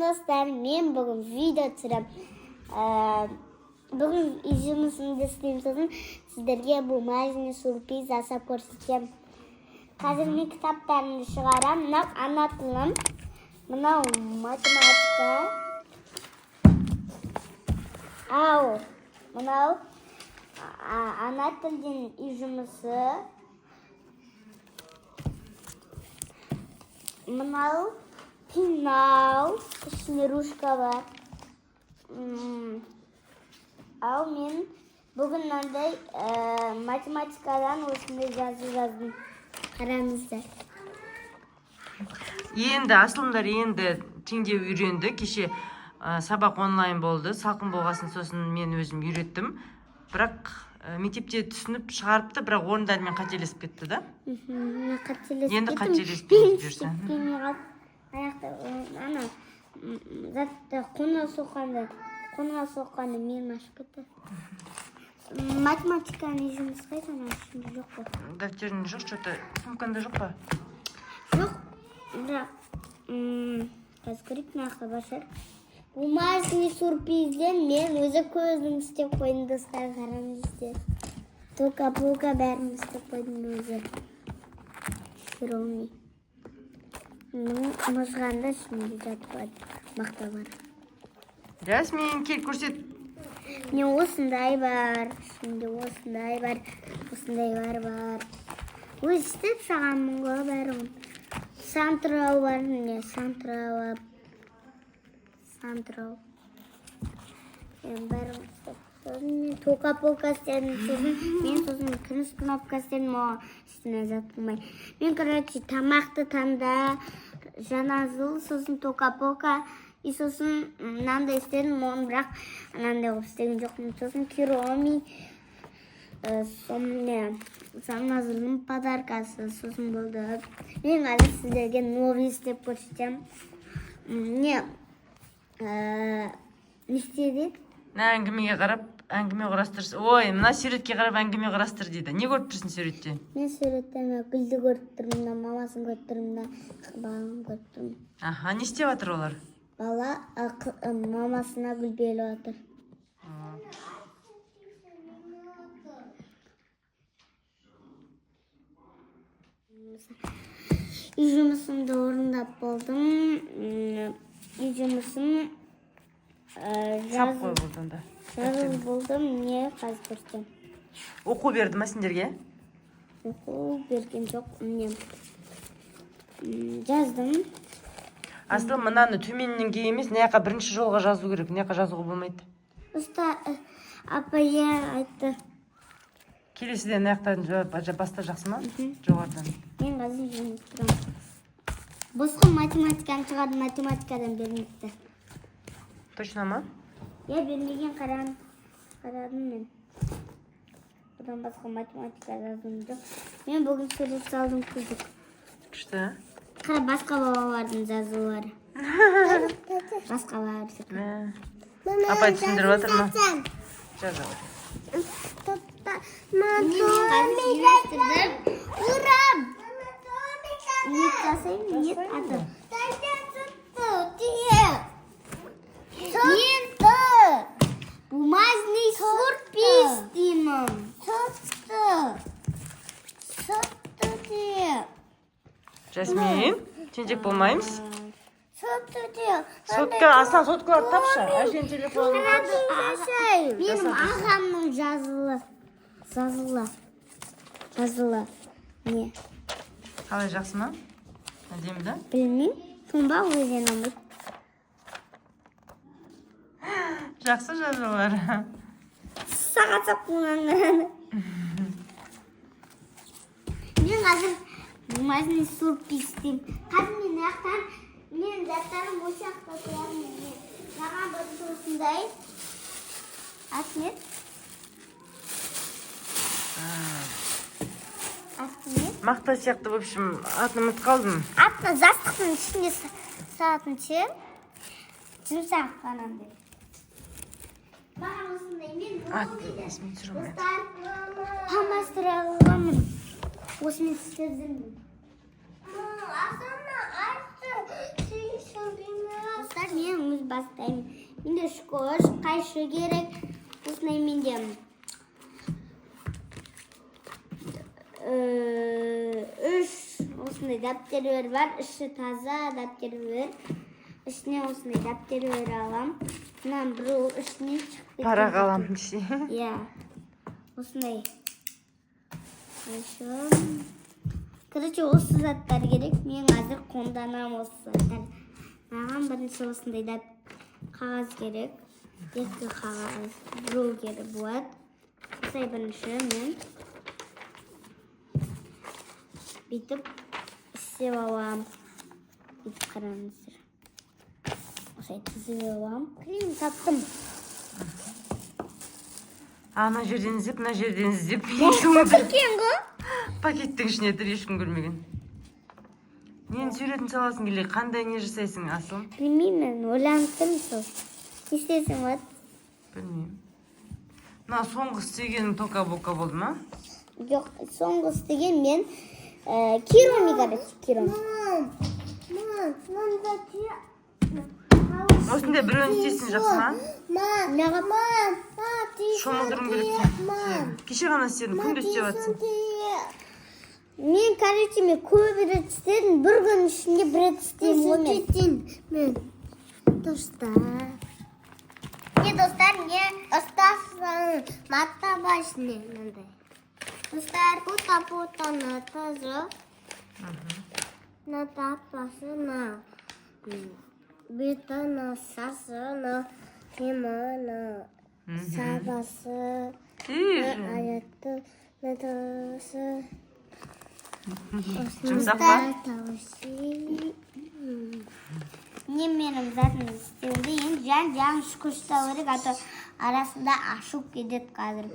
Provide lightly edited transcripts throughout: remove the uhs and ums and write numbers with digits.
достар, мен бүгін видео түсіріп, бүгін жұмысымды істеймін, сосын сіздерге бумажный сюрприз жасап көрсетемін. Қазір мен кітаптарымды шығарам. Мынау ана тілім, мынау математика, ау, мынау ана тілден үй жұмысы, мынау пенал, ішінде ручка бар. Ал мен бүгін мынандай математикадан осындай жазу жаздым. Қараңыздар. Енді асылымдар енді теңдеу үйренді. Кеше сабақ онлайн болды. Салқын болғасын сосын мен өзім үйреттім. Бірақ мектепте түсініп шығарыпты, бірақ орындарымен қателесіп кетті да? Енді қателеспей жүрсін. Аяқта ана затты қонға соққанда мен ашып кетті. Математиканың жұмыс қайда? Ішінде жоқ қой. Дәптерінде жоқ, что-то сумкаңда жоқ па? Жоқ, бірақ қазір көрейік нақты бар шығар. Бумажный сюрпризден мен өзі көзім істеп қойдым, достар, қараңыздар. Тока-пока бәрін істеп қойдым өзі. Шыроми. Мызғанда ішінде жатып мақта бар. Жасмин, кел көрсет. Не осындай бар, ішінде осындай бар, осындай бар. Өз істеп сағанмын ғой бәрін. Сантрау бар, не сантрау. Бәрін істеп. Сосын тока-пока істедім, мен сосын күніс кнопка істедім, үстіне жатылмай. Мен, короче, тамақты таңда, жаназыл, сосын тока-пока, и сосын мынандай істедім, оны бірақ анандай қып істеген жоқпын. Сосын Кироми, жаназылдың подаркасы, сосын болды. Мен қазір сіздерге новый істеп көрсетем. Не істедік? Әңгімеге қарап, әңгіме құрастырсын. Ой, мына суретке қарап әңгіме құрастыр дейді. Не көріп тұрсың суретте? Мен суреттен гүлді көріп тұрмын, мамасын көріп тұрмын, баланы көріп тұрмын. Аха, не істеп жатыр олар? Бала мамасына гүл беріп жатыр. Үй жұмысымды орындап болдым. Үй жұмысым Сап қой болдың да. жазып болдым. Не қазір көрсетем. Оқу берді ма сендерге? Оқу берген жоқ. Жаздым. Асыл, мынаны төменнен кейін емес, мына бірінші жолға жазу керек. Мына жазуға болмайды. Уста апайя айтты. Келесіден аяқтан баста жақсы ма? Жоғардан. Мен қазір жұмыс тұрамын. Босқа математиканы шығардым, математикадан бермепті. Точно ма? Бермеген қарадым мен. Бұдан басқа математика жаздым жоқ. Мен бүгін сурет салдым күздік. Күшті. Қара басқа балалардың жазулары. Басқа балалар. Апай түсіндіріп жатыр ма? Жаза. Мен қазір жинастырдым. Урам! Нет жасайым, нет ады. Бумажный сюрприз деймін. Сотты де. Жасмин, тентек болмаймыз? Сотка, Асан, соткаларды тапшы. Әжен телефонын тапшы. Менің ағамның жазылы. Не? Қалай жақсы ма? Әдемі да? Білмейм. Тұнба өзен алмайды. Жақсы жазулар. Сағат сапқылған қарады. Мен қазір бумажный сюрприз деймін. Қазір мен аяқтан, мен заттарым осы аяқта тұратын. Саған бір осындай. Ахмет. Мақта сияқты, в общем, атын ұмытып қалдым. Атты застықтың ішінде сағатын ше. Жұмсақ қанандай. Маған осындай мен Есіме түсірмейді. Хамастыра қылғанмын. Осымен істеп жүрмін. Достар, мен бастаймын. Менде шкош, қайшы керек. Осындай менде 3 осындай дәптерлер бар. Іші таза дәптерлер. Ішіне осындай дәптерлер алам. Мынан бір ішіне шығып кеткен. Парақ алам десе. Иә. Осындай. Короче, осы заттар керек. Мен қазір қолданам осы заттар. Маған бірінші осындай қағаз керек. Екі қағаз біреу керек болады. Осылай бірінші мен бүйтіп істеп алам. Бүйтіп қараңыздар. Осылай тізіп алам. Крем таптым. Ана жерден іздеп, мына жерден іздеп. Екен ғой? Пакеттің ішіне тұр, ешкім көрмеген. Нені суретін саласың келе, қандай не жасайсың асыл? Білмеймін, ойланып тұрмын сол. Не істесің болады? Білмеймін. Мына соңғы істегенің тока-бока болды ма? Жоқ, соңғы істеген мен Кироми, короче, Кироми. Осындай біреуін істесін жақсы ма? Неғып? Шомылдырым керек. Кеше ғана істедің, күнде істеп жатсың. Мен, короче, мен көп рет істедім. Бір күн ішінде бір рет істеймін ғой мен. Достар. Не достар, не остался матабашный. Достар, пута на тазу. На тапасы на. Бита на сасы на. Хима на. Сабасы. Аятты на тасы. Жұмсақ па? Не менің затын істеуінде енді жан шкошта керек, ато арасында ашып кетеді қазір.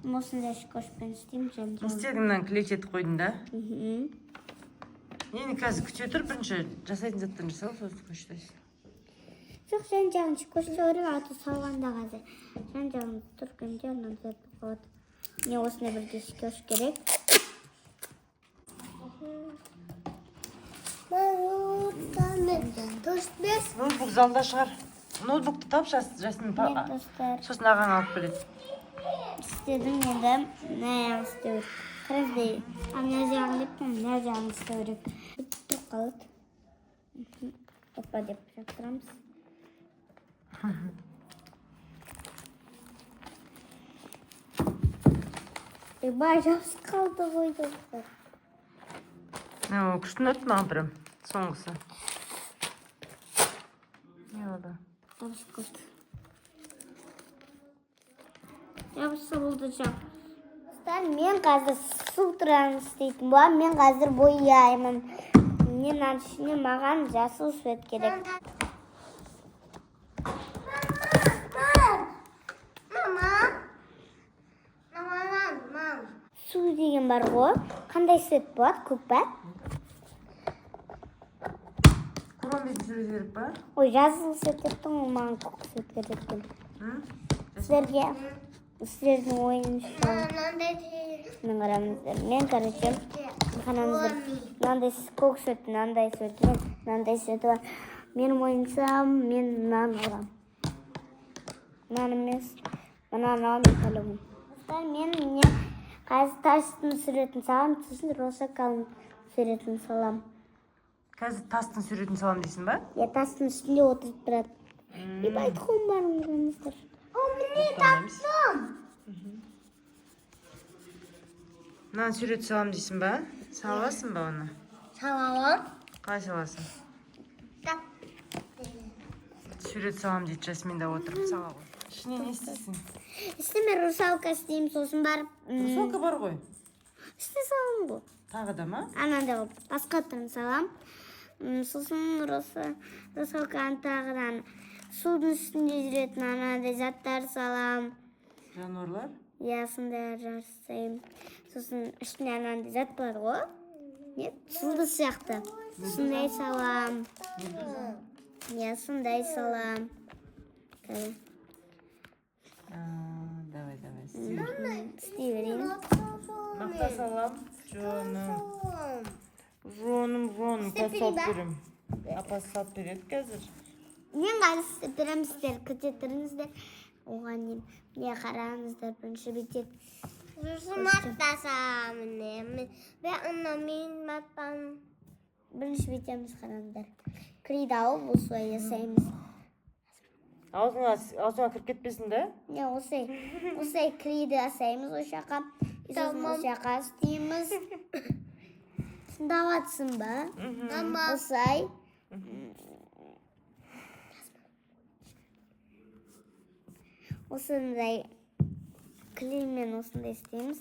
Осындай шкошпен істеймін жан. Істедіңнен клетч етіп қойдың да? Нені қазір күте тұр, бірінші жасайтын заттан жасау, сосын қоштайсың. Жоқ, жан шкошта керек, ато салғанда қазір. Жан тұрғанда онан зат болады. Не осындай бірге шкош керек. Ноутбук залда шығар. Ноутбукты тап, жасын сосын ағаң алып келеді. Істедім енді, мына істеу керек. Қараңыздай, мына жағын деппін, мына жағын істеу керек. Тұрып қалады. Опа деп жақтырамыз. Бай жабысып қалды ғой достар. Күштін өтті маған бірім, соңғысы. Не олды? Жабысып қалды. Жабысып болды жақ. Мен қазір султыраны істейтін болам. Мен қазір бояймын. Мен ішіне маған жасыл свет керек. Су деген бар ғой. Қандай свет болады? Көк па? Құрон бетін сөйлес керек па? Ой, жасыл свет еттің, ол маған көк свет керек екен. Сіздердің ойынызша. Мен қарамыздар. Мен, короче, қарамыздар. Мынандай көк свет, мынандай свет, мынандай свет бар. Менің ойынсам, мен мынаны алам. Мынаны емес, мынаны алам, мен қаламын. Мен қазір тастың суретін салам, сосын росакалың суретін салам. Қазір тастың суретін салам дейсің ба? Я тастың үстінде отырып тұрады. Айтқым бар мұныздар. Міне таптым. Мынаны сурет салам дейсің ба? Саласың ба оны? Салам. Қалай саласың? Сурет салам дейді, Жасминда отырып сала ғой. Ішіне не істейсің? Істеме русалка істеймін, сосын барып... Русалка бар ғой? Істе салам бұл. Тағы да ма? Ананда басқа тұрын салам. Сосын русалканы тағыдан судың үстінде жүретін анандай заттар салам. Жануарлар? Я, сондай жасаймын. Сосын ішіне анандай зат бар ғой. Суды сияқты. Сондай салам. Я, сондай салам. Давай. Істей берейін. Мақта салам. Жоным, тас салып берем. Апасы салып береді қазір. Мен қайсы береміздер, күте тұрыңыздар. Оған не қараңыздар, бірінші бетет. Сосын аттасам, мен аттам. Бірінші бетеміз қараңыздар. Криді алып, осылай жасаймыз. Аузыңа кіріп кетпесін да? Не, осылай криді жасаймыз, о жаққа. Сосын о жаққа істейміз. Тыңдап жатсың ба? Осылай. Осындай клеймен осындай істейміз.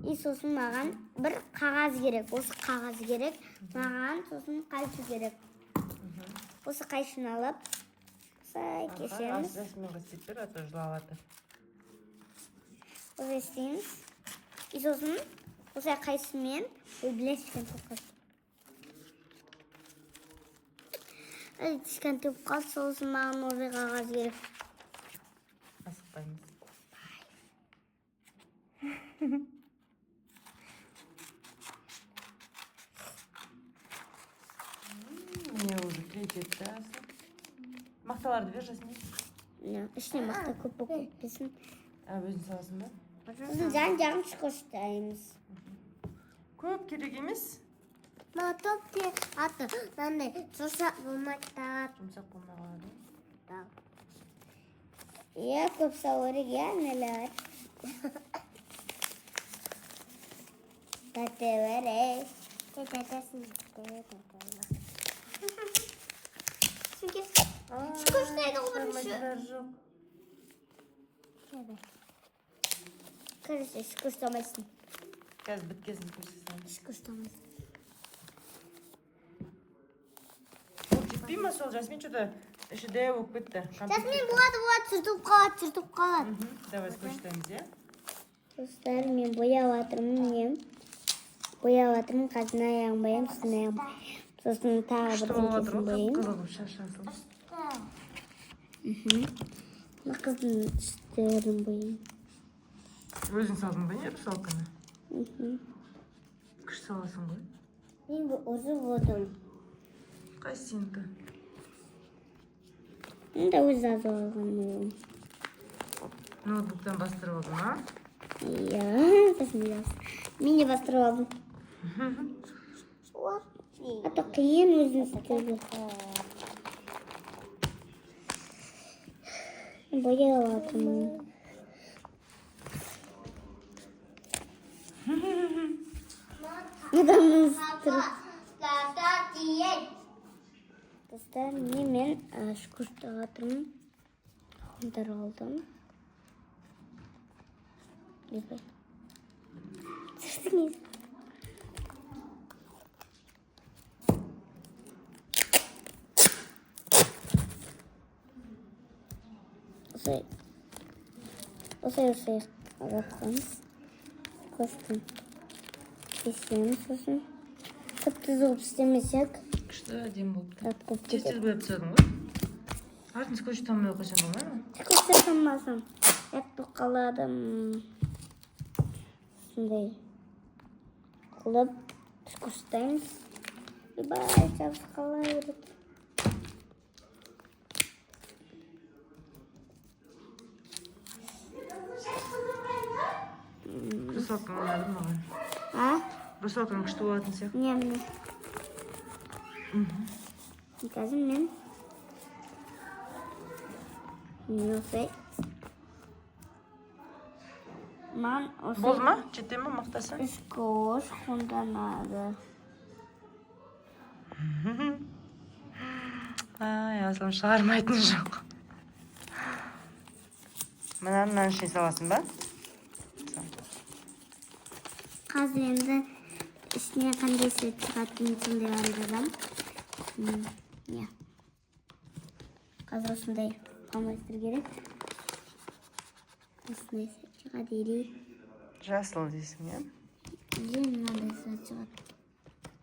И сосын маған бір қағаз керек. Осы қағаз керек. Маған сосын қайшы керек. Осы қайшыны алып, осылай кесеміз. Жасминға істеп бер, а то жылап жатыр. Осылай істейміз. И сосын осылай қайшымен білесізден тоқып. Тішкен төп қалды, сосын маған осылай қағаз керек. Асықпаймыз. Міне уже кетеді да. Мақталарды бер жасмин. Ішіне мақта көп болып кетпесін. Өзің саласың ба? Сосын жан-жағын шыққыштаймыз. Көп керек емес. Топ те аты, мынандай жұмсақ болмайды да. Жұмсақ болмай қалады. Көп сауыры нелер. Тәте бәрі. Тәтесін Çünkü шыққыштайды ғой Көрсе, шыққыштамайсың. Қазір біткесін көрсесің. Шыққыштамайсың. Ол жетпей ма сол жасмин? Что-то еще дәу болып кетті. Жасмин болады, сүртіп қалады. Давай скотчтаймыз, иә? Достар, мен бояп жатырмын. Қазір аяғын бояймын, сосын аяғын бояймын. Сосын тағы бір көкесін бояймын. Қызыл болып шашасың. Қыздың үстерін бояймын. Өзің салдың ба, не русалканы? Күш саласың ғой. Мен өзі болдым. Қайсы сенікі? Мен де өзі азы алған. Ноутбуктан бастырып алдың, а? Иә, сосын мен де бастырып алдым. А то қиын өзін істеуге. Бояп жатырмын. Недавно достар, мен шкуртап жатырмын. Қондар алдым. Лезбай. Сыртыңыз. Осылай жатқаныз. Көстің. Кесеміз сосын. Тіпті зұғып істемесек. Күшті әдем болыпты. Так көп Тез-тез кетеді. бояп тастадың ғой? Артын скотч тамай қойсаң болмай ма? Скотч тамасам. Ятып қалады. Сондай қылып скотчтаймыз. Бай, жабыс қала береді. Русалкаң ұнады маған. Русалкаң күшті болатын сияқты. Не. Қазір мен осылай. Болды ма? Жете ма мақтасы? Скотч қолданады. Асылым шығармайтын жоқ. Мынаны ішіне саласың ба? Қазір енді ішіне қандай свет шығатынын сондай аңдадым. Қазір осындай қамастыр керек. Осындай свет шығады елей. Жасыл дейсің, иә? Мынандай свет шығады.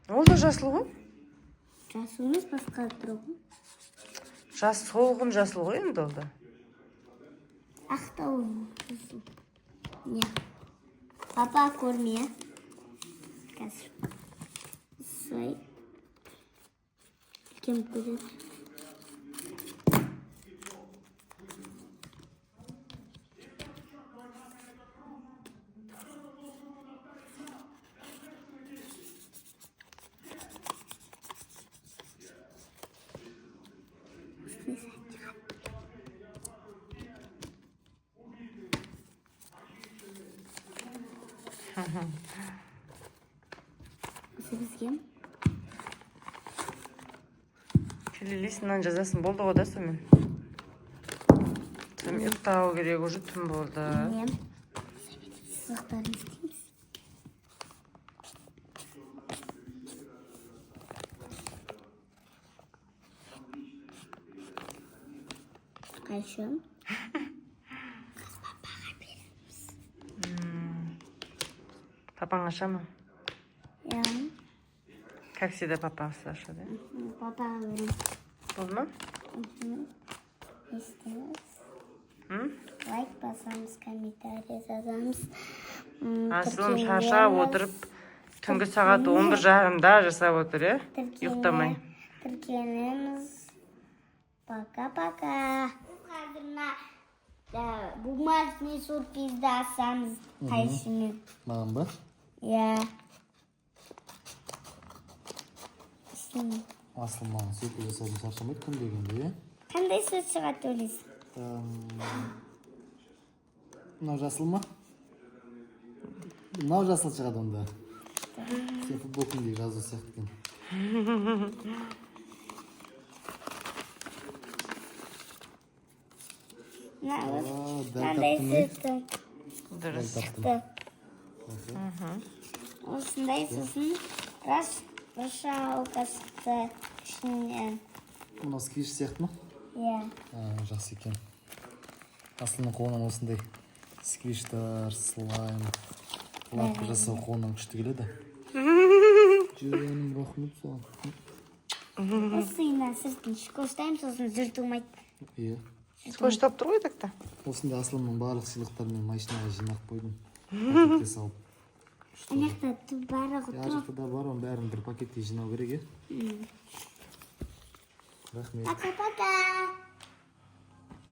Ол да жасыл ғой? Жасыл емес, басқа тұр ғой. Солғын жасыл ғой енді ол да. Ақтау жасыл. Не. Папа көрме. Қазір. Осылай. Үлкен көреді. Рахмет. Бізге келелесінен жазасын болды ғой да сонымен. Сонымен ұйықтау керек, уже түн болды. мен сызықтарын істейміз. Қайшы? Папаң аша ма? Я. Как всегда папа аша, да? Папаға берем. Болды ма? Естіңіз. М? Лайк басамыз, комментарий жазамыз. Асылым шаршап отырып, түнгі сағат 11:30-да жасап отыр, е? Ұйықтамай. Тіркенеміз. Пока-пока. Қазірна бумажный сюрпризді асамыз. Қайшымен. Маған ба? Я. Асыл маған сөйтіп жасадым шаршамайды күн дегенде, е? Қандай сөз шығады ойлайсың? Мынау жасыл ма? Мынау жасыл шығады онда. Сен футбол күндегі жазу сияқты екен. Қандай сөзді Дұрыс. шықты? Осындай сосын расшаука шықты ішінен. Мынау сквиш сияқты ма? Иә. Жақсы екен. Асылының қолынан осындай сквиштар, слайм, лапы жасау қолынан күшті келеді. Жаным, рахмет саған. Осыйна сыртын шкоштаймын, сосын жыртылмайды. Иә. Скоштап тұр ғой тақта. Осындай Асылымның барлық сыйлықтарын мен машинаға жинақ қойдым. Пакетке салып. Анақта бары Ар жақта да бар, оның бәрін бір пакетке жинау керек, е? Рахмет. Пока-пока.